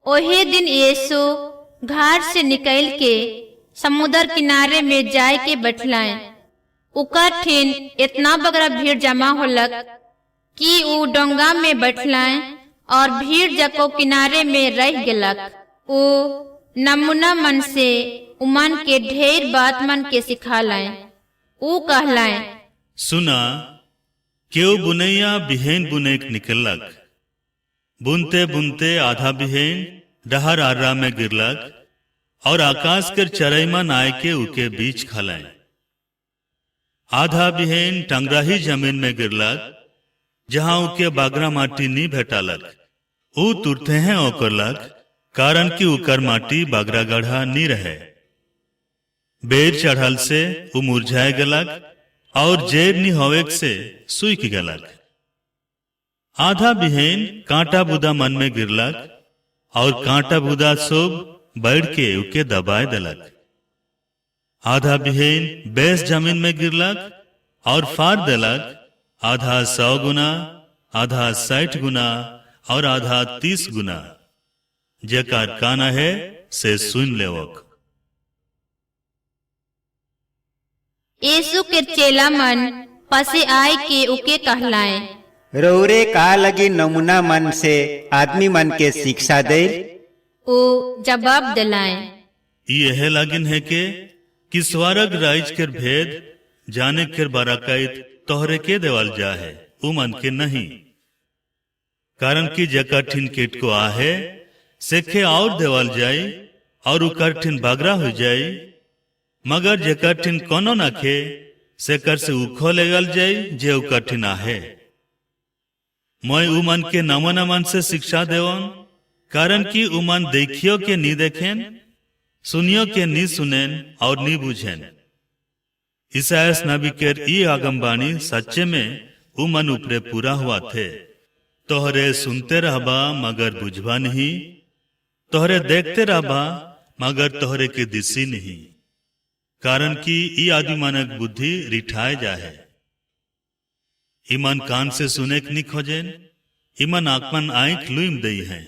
ओहे दिन यीशु घाट से निकल के समुद्र किनारे में जाए के बैठलाए। उकर ठिन इतना बगरा भीड़ जमा होलक कि ऊ डोंगा में बैठलाए और भीड़ जको किनारे में रह गेलक। ऊ नमूना मन से उमन के ढेर बात मन के सिखालाए। ऊ कहलाए, सुना, क्यों बुनैया बिहेन बुनेक निकलक। बुनते बुनते आधा बिहेन डहर आर्रा में गिरलक और आकाश कर चरैमन आय के उके बीच खलाए। आधा बिहेन टंगराही जमीन में गिरलक जहां उके बागरा माटी नी भेटालक। ऊ तुरते हैं ओकरलक, कारण कि उकर माटी बागरा गढ़ा नी रहे। बेर चढ़ल से ऊ मुरझाए गलक और जेर नी होवेक से सूख गलक। आधा बिहेन कांटा बुदा मन में गिरलक और कांटा बुदा सोब बैठ के उके दबाए दलक। आधा बिहेन बेस जमीन में गिरलक और फाड़ दलक, आधा 100 गुना, आधा 60 गुना और आधा 30 गुना। जेकार काना है से सुन लेवक। यीशु के चेला मन पसे आए के उके कहलाए, रौरे का लगी नमूना मन से आदमी मन के शिक्षा दे। ओ जवाब दिलाए, यह लागिन है कि स्वर्ग राज के भेद जाने के बाराकाइत तोहरे के देवाल जा है, उमन के नहीं। कारण कि जकर ठिन केट को आहे सेखे और देवाल जाए और उकर ठिन बागरा हो जाए, मगर जेकर ठिन कोनो नखे सेकर से उखो लेगल जाए जे उकर ठिन आहे। मैं उमन के नमूना मन से शिक्षा देवन, कारण कि उमन देखियो के नी देखें, सुनियो के नी सुनेन और नी बुझेन। ईसायास नबी केर ई आगमबाणी सच्चे में उमन ऊपरे पूरा हुआ थे। तोहरे सुनते रहबा मगर बुझबा नहीं, तोहरे देखते रहबा मगर तोहरे के दिसी नहीं। कारण कि ई आदि मानक बुद्धि रिठाए जाए। ईमान कान से सुने के नी खोजेन, ईमान आंखमन आंख लुइम दई है।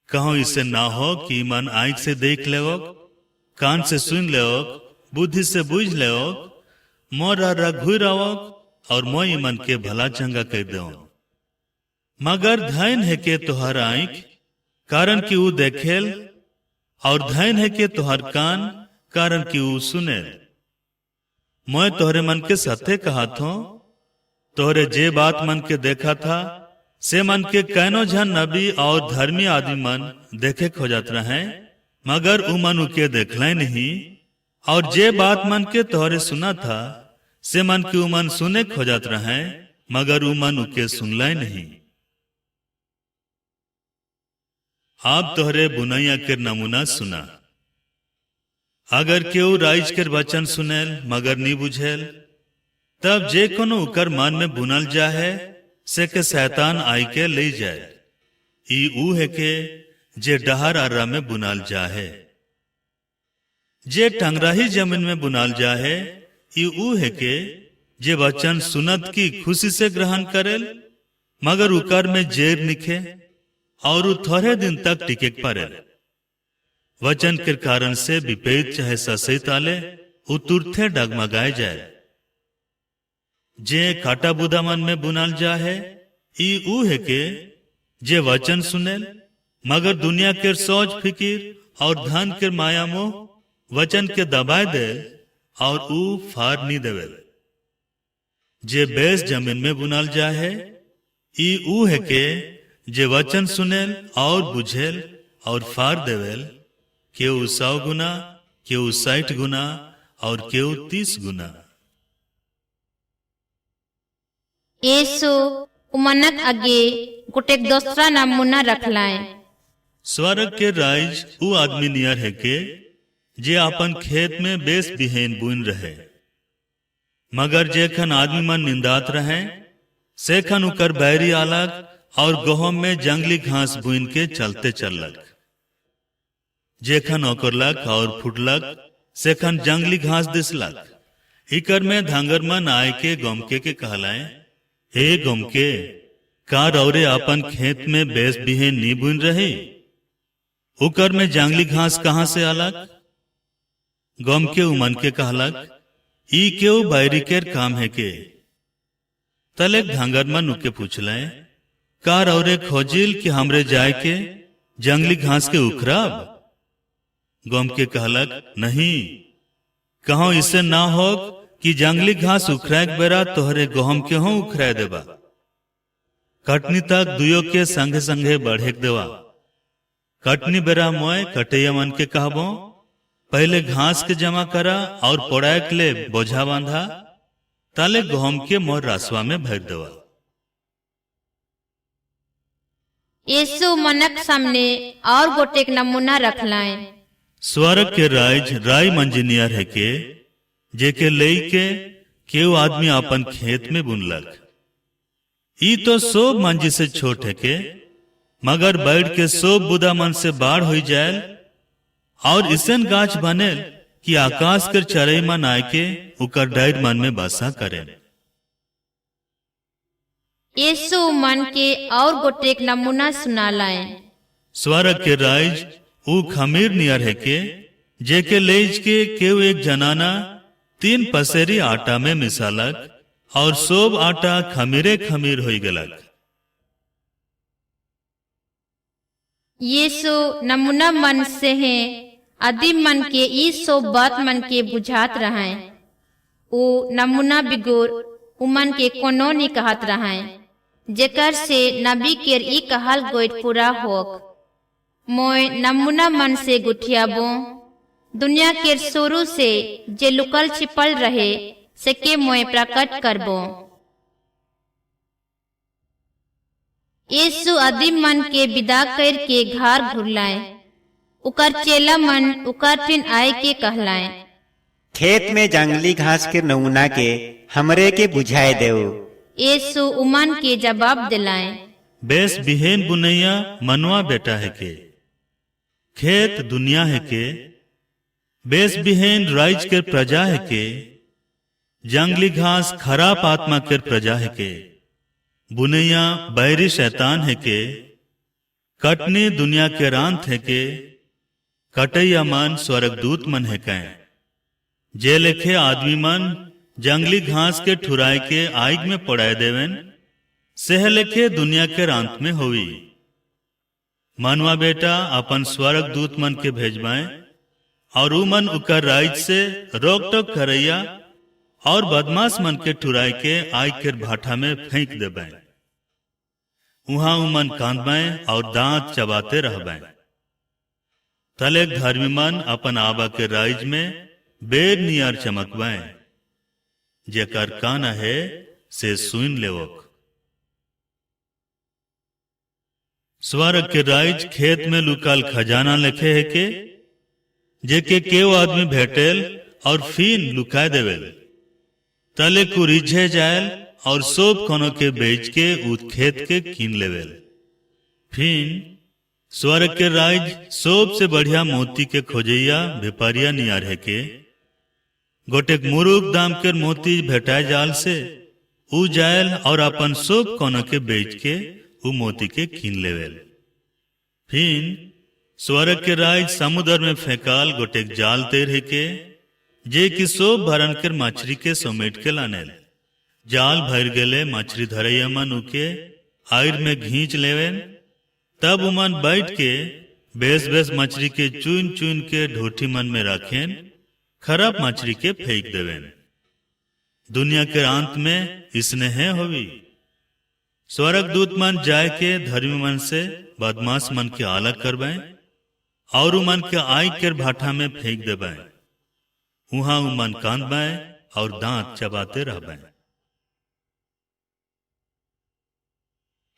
कहो इसे ना हो कि ईमान आंख से देख लेवक, कान से सुन लेवक, बुद्धि से बुझ लेवक, मोरा रघुई रवक और मो ईमान के भला चंगा कर दो। मगर धैन है के तुहार आंख, कारण कि वो देखेल, और धैन है के तुहार कान, कारण कि वो सुने। मैं तोहरे मन के सत्य कहा थो, तोहरे जे बात मन के देखा था से मन के कैनो झन नबी और धर्मी आदमी मन देखे खोजत रहे, मगर उमन उके देखले नहीं। और जे बात मन के तोहरे सुना था से मन के उमन सुने खोजत रहे, मगर उमन उके सुनले नहीं। आप तोहरे बुनैया के नमूना सुना। अगर केहू राइज के वचन सुनेल मगर नी बुझेल, तब जे कोनो उकर मन में बुनल जाहे से के शैतान आई के ले जाए। ई ऊ है के जे डहर आर्रा में बुनल जाहे। जे टंगराही जमीन में बुनल जाहे, ई ऊ है के जे वचन सुनत की खुशी से ग्रहण करेल, मगर उकर में जेर निखे और उ थोड़े दिन तक टिके पड़ेल। वचन के कारण से विपेद चाहे ससे ताले उतुरथे डगमगाए जाए। जे काटा बुदा मन में बुनल जाहे, ई ऊ है के जे वचन सुनेल, मगर दुनिया के सोच फिकिर और धन के माया मोह वचन के दबाए दे और ऊ फार नी देवेल। जे बेस जमीन में बुनल जाहे, ई ऊ है के जे वचन सुनेल और बुझेल और फार देवेल, केऊ 100 गुना, केऊ 60 गुना और केऊ 30 गुना। यीशु उमनक आगे गुटेक दूसरा नमूना रखलाए। स्वर्ग के राज ऊ आदमी नियर है के जे अपन खेत में बेस बिहेन बुन रहे, मगर जेखन आदमी मन निंदात रहे सेखन उकर बैरी आलक और गहूम में जंगली घास बुन के चलते चलक। जेखन ओकरलक और फुटलक सेखन जंगली घास दिसलक। इकर में धांगर मन आय के गोमके के कहलाए, हे गोमके, का रौरे अपन खेत में बेस बिहे नी बुन रहे, उकर में जंगली घास कहाँ से अलग? गम के उमन के कहलक, ई केव बैरी केर काम है के? तले घांगर मन उके पूछले, का रौरे खोजिल कि हमरे जाय के जंगली घास के उखराब? गम के कहलक, नहीं, कहो इससे ना हो कि जंगली घास उखराए बेरा तोहरे गहम के हो उखराए देबा। कटनी तक दुयो के संगे संगे बढ़े देवा। कटनी बेरा मोय कटैया मन के कहबो, पहले घास के जमा करा और पोड़ाए के ले बोझा बांधा, ताले गहम के मोर रासवा में भर देवा। यीशु मनक सामने और गोटेक नमूना रखलाए। स्वर्ग के राज राय मंजिनियर है के, जेके लई के केव आदमी अपन खेत में बुनलक। ई तो सोब मंजी से छोट है के, मगर बैठ के सोब बुदा मन से बाढ़ हो जाए और इसन गाछ बनेल कि आकाश कर चरई मन आए के उकर डाइर मन में बसा करे। यीशु मन के और गोटेक नमूना सुना लाए। स्वर्ग के राज ऊ खमीर नियर है के, जेके लेज के केव एक जनाना 3 पसेरी आटा में मिसालक और सोब आटा खमीरे खमीर हो गलक। यीशु नमूना मन से है आदिम मन के ई सो बात मन के बुझात रहे। ऊ नमूना बिगोर उमन के कोनो नहीं कहत रहे, जेकर से नबी केर ई कहल गोइट पूरा होक। मोय नमूना मन से गुठियाबो, दुनिया केर शुरू से जे लुकल छिपल रहे से के मोय प्रकट करबो। यीशु आदिम मन के विदा कर के घर घुरलाए। उकर चेला मन उकर फिन आए के कहलाए, खेत में जंगली घास के नमूना के हमरे के बुझाए देव। यीशु उमन के जवाब दिलाए, बेस बिहेन बुनैया मनवा बेटा है के, खेत दुनिया है के, बेस बिहेन राइज के प्रजा है के, जंगली घास खराब आत्मा के प्रजा है के, बुनैया बैरी शैतान है के, कटनी दुनिया के रांत है के, कटैया मन स्वर्गदूत मन है के। जे लेखे आदमी मन जंगली घास के ठुराए के आग में पड़ाए देवेन, सेह लेखे दुनिया के रांत में होवी। मनवा बेटा अपन स्वर्गदूत मन के भेजवाए और ऊ मन उकर राइज से रोक टोक करैया और बदमाश मन के ठुराए के आग के भाटा में फेंक देबे। उहाँ उमन कांदबे और दांत चबाते रहबे। तले धर्मी मन अपन आबा के राइज में बेर नियर चमकबे। जेकर कान है से सुन लेवक। स्वर्ग के राइज खेत में लुकाल खजाना लिखे है के, जेके केव आदमी भेटेल और फिन लुकाए देवेल। तले को रिझे जायल और सोब कोनो के बेच के उत खेत के कीन लेवेल। फिन स्वर्ग के राज सोब से बढ़िया मोती के खोजैया व्यापारिया नियार है के, गोटेक मुरुक दाम के मोती भेटाए जाल से ऊ जायल और अपन सोब कोनो के बेच के ऊ मोती के कीन लेवेल। फिन स्वर्ग के राज समुद्र में फेंकाल गोटेक जाल तेर है के, जे कि सोब भरन के मछली के समेट के लानेल। जाल भर गेले मछली धरैया मन उके आयर में घींच लेवेन। तब उमन बैठ के बेस बेस मछली के चुन चुन के ढोठी मन में रखेन, खराब मछली के फेंक देवेन। दुनिया के अंत में इसने है होवी। स्वर्गदूत मन जाय के धर्मी मन से बदमाश मन के अलग करबे और उमन के आग के भाटा में फेंक देबे। उहाँ उमन कांदबे और दांत चबाते रहबे।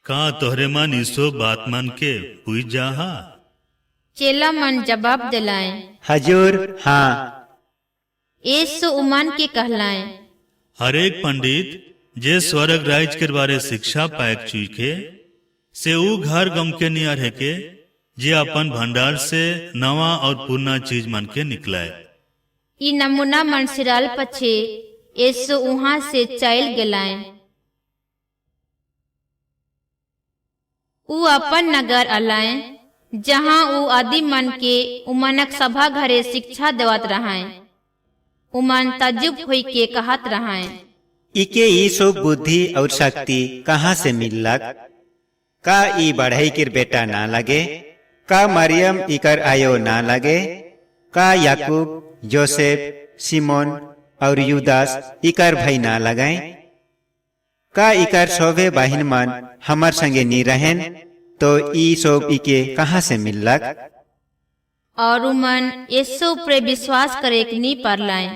का तोहरे मन इसो बात मन के हुई जाहा? चेला मन जवाब दिलाए, हजूर हाँ। यीशु उमन के कहलाए, हर एक पंडित जे स्वर्ग राज के बारे शिक्षा पाएक चुके से ऊ घर गम के नियर है के, जे अपन भंडार से नवा और पुराना चीज मन के निकलाए। ई नमूना मन सिराल पछे यीशु उहाँ से चल गलाए। ऊ अपन नगर अलाए जहाँ ऊ आदि मन के उमनक सभा घरे शिक्षा देवत रहाए। उमन तजुब हुई के कहत रहाए, इके ई सब बुद्धि और शक्ति कहाँ से मिललक? का ई बढ़ई के बेटा ना लगे? का मरियम इकर आयो ना लगे? का याकूब, जोसेफ, सिमोन और यूदास इकर भाई ना लगाए? का इकर शोभे बहिन मन हमर संगे नी रहेन? तो ई सब इके कहाँ से मिललक? और उमन यीशु पर विश्वास करे नी परलाए।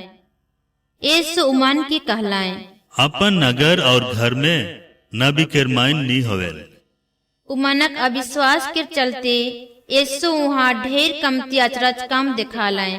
यीशु उमन की कहलाए, अपन नगर और घर में नबी के माइन नी होवेल। उमनक अविश्वास के चलते यीशु वहाँ ढेर कमती अचरज कम दिखालाए।